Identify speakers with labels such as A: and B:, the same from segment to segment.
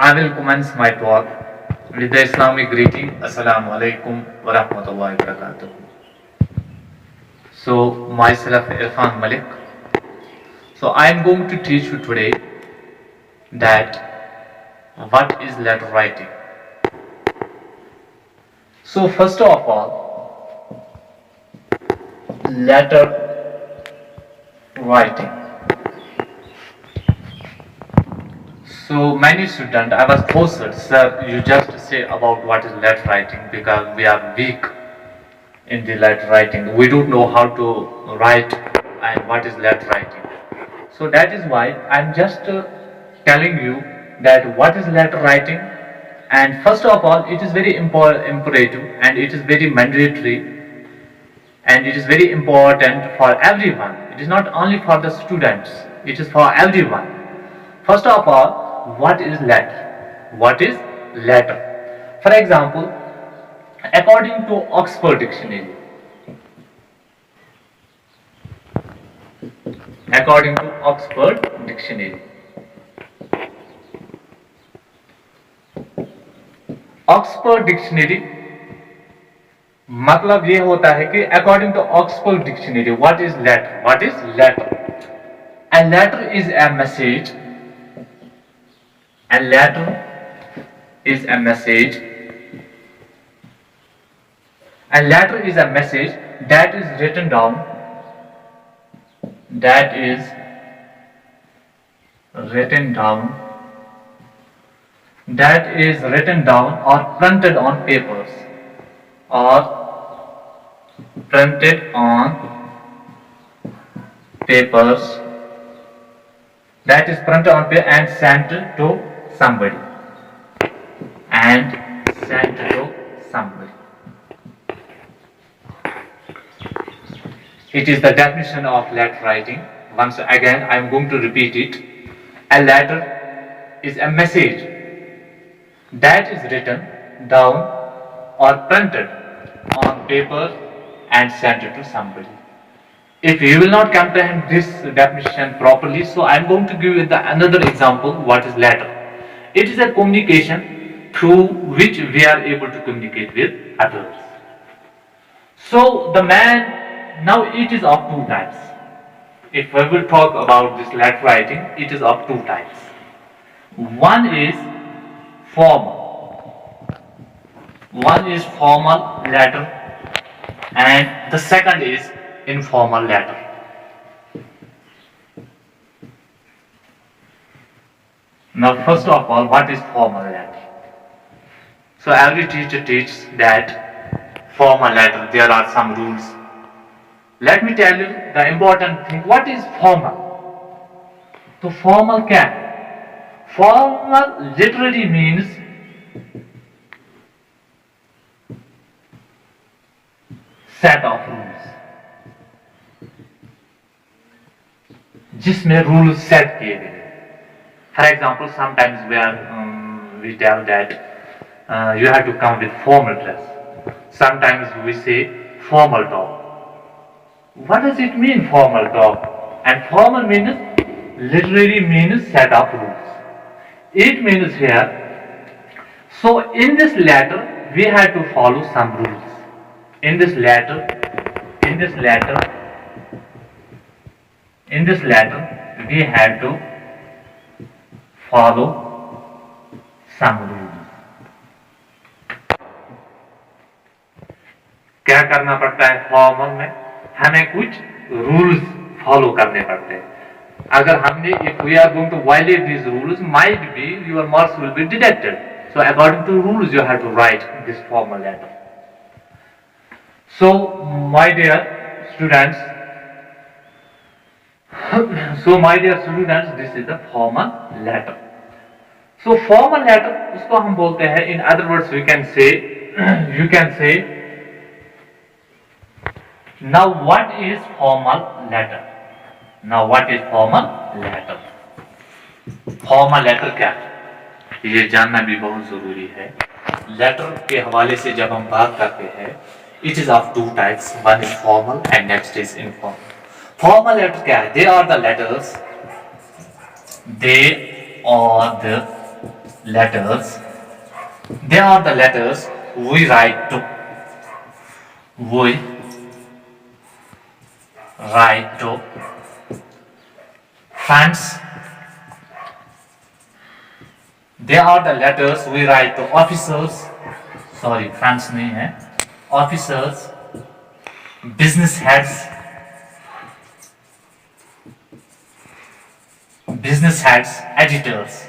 A: I will commence my talk with the Islamic greeting. Assalamu alaikum wa rahmatullahi wa barakatuh. So, myself Irfan Malik. So, I am going to teach you today that what is letter writing. So, first of all, letter writing. So many students, I was forced, sir, you just say about what is letter writing because we are weak in the letter writing. We don't know how to write and what is letter writing. So that is why I'm just telling you that what is letter writing. And first of all, it is very imperative and it is very mandatory and it is very important for everyone. It is not only for the students, it is for everyone. First of all, what is letter? What is letter? For example, according to Oxford Dictionary, according to Oxford Dictionary, Oxford Dictionary मतलब ये होता है कि according to Oxford Dictionary, what is letter? What is letter? A letter is a message. A letter is a message. A letter is a message that is written down. That is written down. That is written down or printed on papers. Or printed on papers. That is printed on paper and sent to somebody. And sent to somebody. It is the definition of letter writing. Once again, I am going to repeat it. A letter is a message that is written down or printed on paper and sent to somebody. If you will not comprehend this definition properly, so I am going to give you another example. What is letter? It is a communication through which we are able to communicate with others. So the man, now it is of two types. If we will talk about this letter writing, it is of two types. One is formal. One is formal letter and the second is informal letter. Now first of all, what is formal letter? So every teacher teaches that formal letter, there are some rules. Let me tell you the important thing. What is formal? So formal क्या? Formal literally means set of rules, जिसमें rules set किए गए. For example, sometimes we tell that you have to come with formal dress. Sometimes we say formal talk. What does it mean, formal talk? And formal means literally means set of rules. It means here. So in this letter we have to follow some rules. In this letter, we have to follow some rules. क्या करना पड़ता है formal में? हमें कुछ rules follow करने पड़ते हैं. अगर हमने if we are going to violate these rules, might be your marks will be deducted. So according to rules you have to write this formal letter. So my dear students, this is the formal letter. So formal letter उसको हम बोलते हैं, in other words you can say now what is formal letter? Now what is formal letter? Formal letter क्या है? ये जानना भी बहुत जरूरी है. लेटर के हवाले से जब हम बात करते हैं, it is of two types. One is formal and next is informal. Formal letter क्या है? They are the letters. They are the letters. They are the letters we write to. We write to friends. They are the letters we write to officers. Sorry, friends नहीं है. Officers, business heads, editors,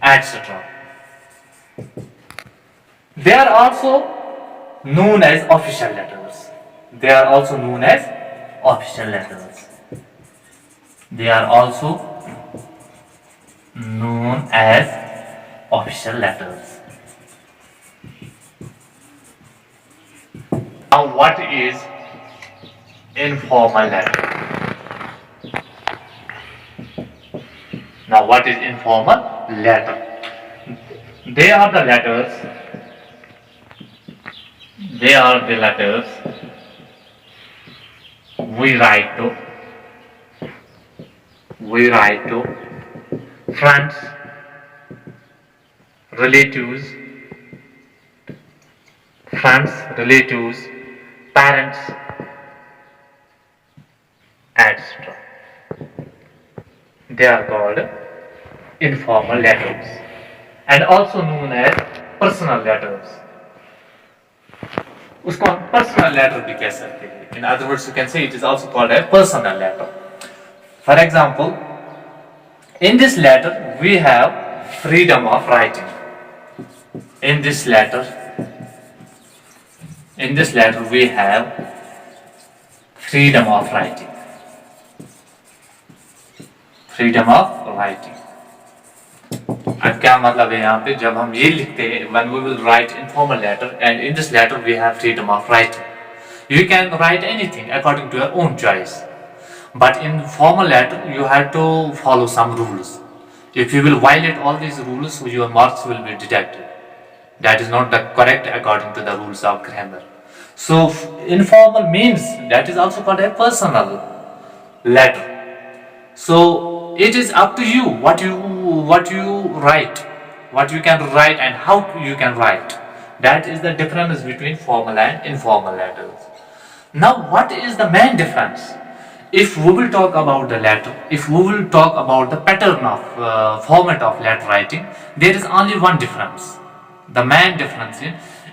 A: etc. They are also known as official letters. They are also known as official letters. They are also known as official letters. Now, what is informal letter? Now, what is informal letter? They are the letters. They are the letters we write to. We write to friends, relatives, parents, etc. They are called informal letters and also known as personal letters. उसको हम personal letter भी कह सकते हैं. In other words, you can say it is also called a personal letter. For example, in this letter we have freedom of writing. In this letter we have freedom of writing. Freedom of writing. अब क्या मतलब है यहाँ पे जब हम ये लिखते हैं when we will write informal letter and in this letter we have freedom of writing. You can write anything according to your own choice. But in formal letter you have to follow some rules. If you will violate all these rules, your marks will be deducted. That is not the correct according to the rules of grammar. So informal means that is also called a personal letter. So it is up to you what you write, what you can write and how you can write. That is the difference between formal and informal letters. Now, what is the main difference? If we will talk about the letter, if we will talk about the pattern of format of letter writing, there is only one difference. The main difference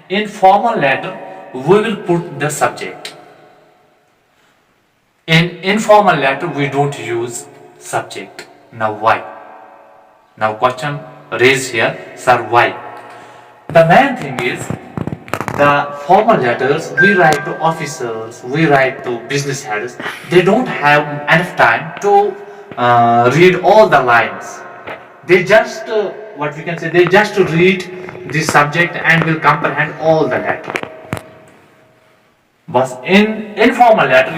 A: in formal letter, we will put the subject. In informal letter, we don't use subject. Now why? Now question raised here, sir, why? The main thing is, the formal letters we write to officers, we write to business heads, they don't have enough time to read all the lines. They just, they just read the subject and will comprehend all the letter. But in informal letter,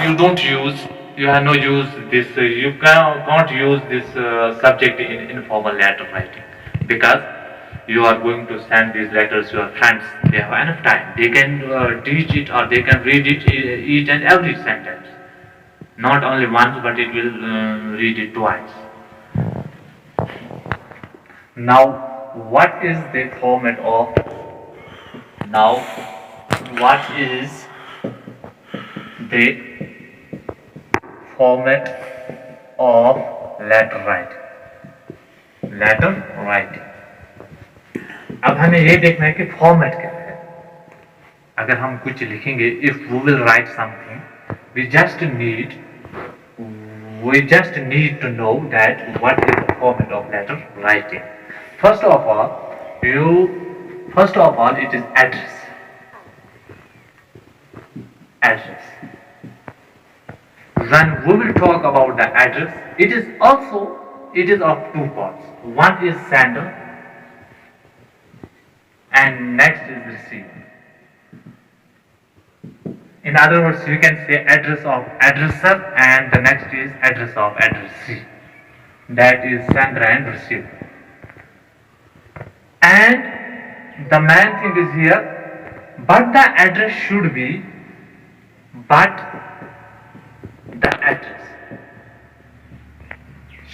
A: you have no use this, you can't use this subject in informal letter writing, because you are going to send these letters to your friends. They have enough time. They can teach it or they can read it each and every sentence. Not only once, but it will read it twice. Now, what is the format of letter writing? अब हमें ये देखना है कि format क्या है. अगर हम कुछ लिखेंगे, if we will write something, we just need to know that what is the format of letter writing. First of all, it is address. When we will talk about the address, it is of two parts. One is sender and next is receiver. In other words, you can say address of addresser and the next is address of addressee. That is sender and receiver. And the main thing is here, but the address should be,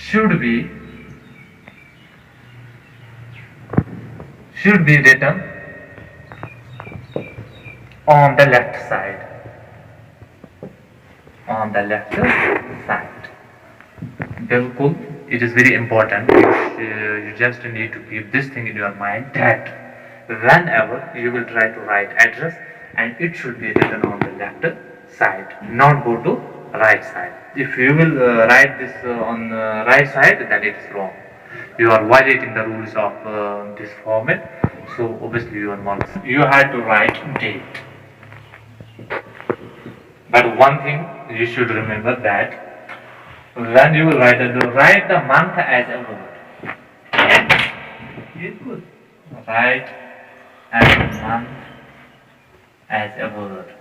A: should be written on the left side. On the left side. Bilkul, it is very important. You just need to keep this thing in your mind that whenever you will try to write address, and it should be written on the left side, not go to right side. If you will write this on the right side, then it is wrong. You are violating the rules of this format. So obviously your marks. You had to write date. But one thing you should remember that when you will write the month as a word. It is good. Write as month as a word.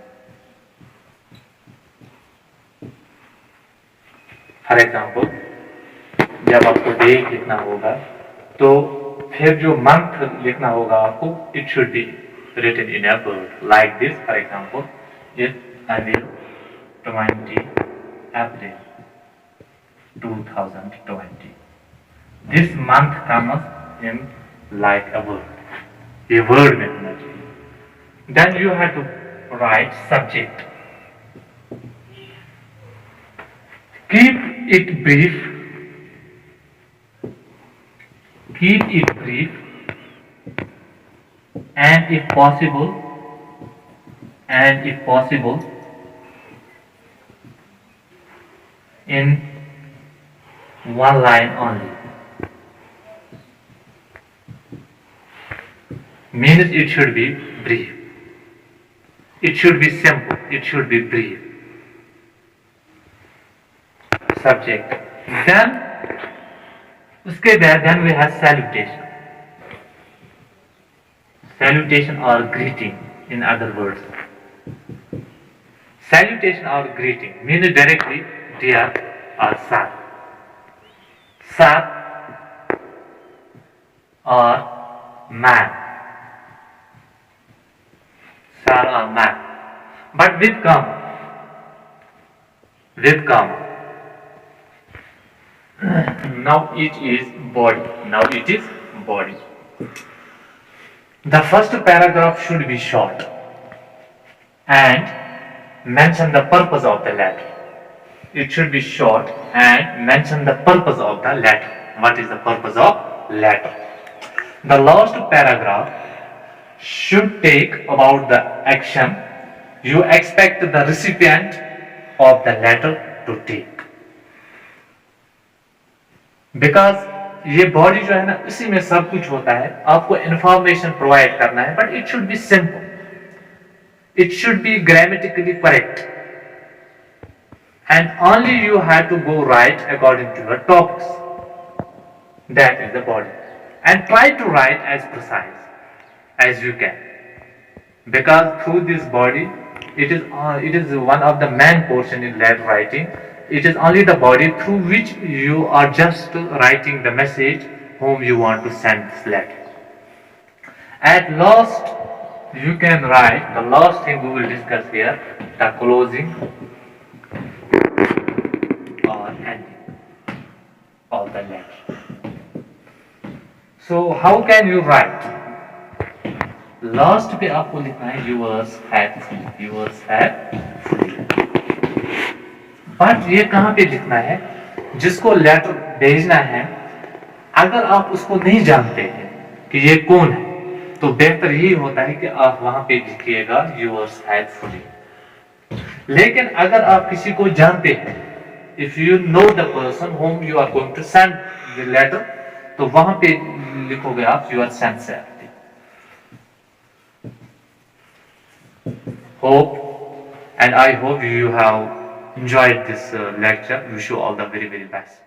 A: For example, जब आपको date लिखना होगा तो फिर जो month लिखना होगा आपको, it should be written in a word like this. For example, if I will 20 April 2020, this month comes in like a word. ये word में होना चाहिए. Then you have to write subject. Keep it brief. Keep it brief, and if possible, in one line only. Means it should be brief. It should be simple. It should be brief. Subject. Then उसके बाद then we have salutation. Salutation or greeting, in other words. Salutation or greeting means directly dear or sir. Sir or man. Sir or man. But with comma. With comma. Now it is body. Now it is body. The first paragraph should be short and mention the purpose of the letter. It should be short and mention the purpose of the letter. What is the purpose of letter? The last paragraph should take about the action you expect the recipient of the letter to take. Because ये body जो है ना, इसी में सब कुछ होता है. आपको इंफॉर्मेशन प्रोवाइड करना है, but it should be simple. It should be grammatically correct, and only you have to go write according to your topics. That is the body, and try to write as precise as you can, because through this body it is one of the main portion in letter writing. It is only the body through which you are just writing the message whom you want to send this letter. At last, you can write the last thing we will discuss here, the closing or ending of the letter. So how can you write? Last पे आपको लिखना है yours faithfully. But ये कहां पे लिखना है? जिसको लेटर भेजना है, अगर आप उसको नहीं जानते हैं कि ये कौन है, तो बेहतर यही होता है कि आप वहां पे लिखिएगा yours faithfully. लेकिन अगर आप किसी को जानते हैं, if you know the person whom you are going to send the letter, तो वहां पे लिखोगे आप yours sincerely. Hope, and I hope you have enjoyed this lecture. Wish you all the very, very best.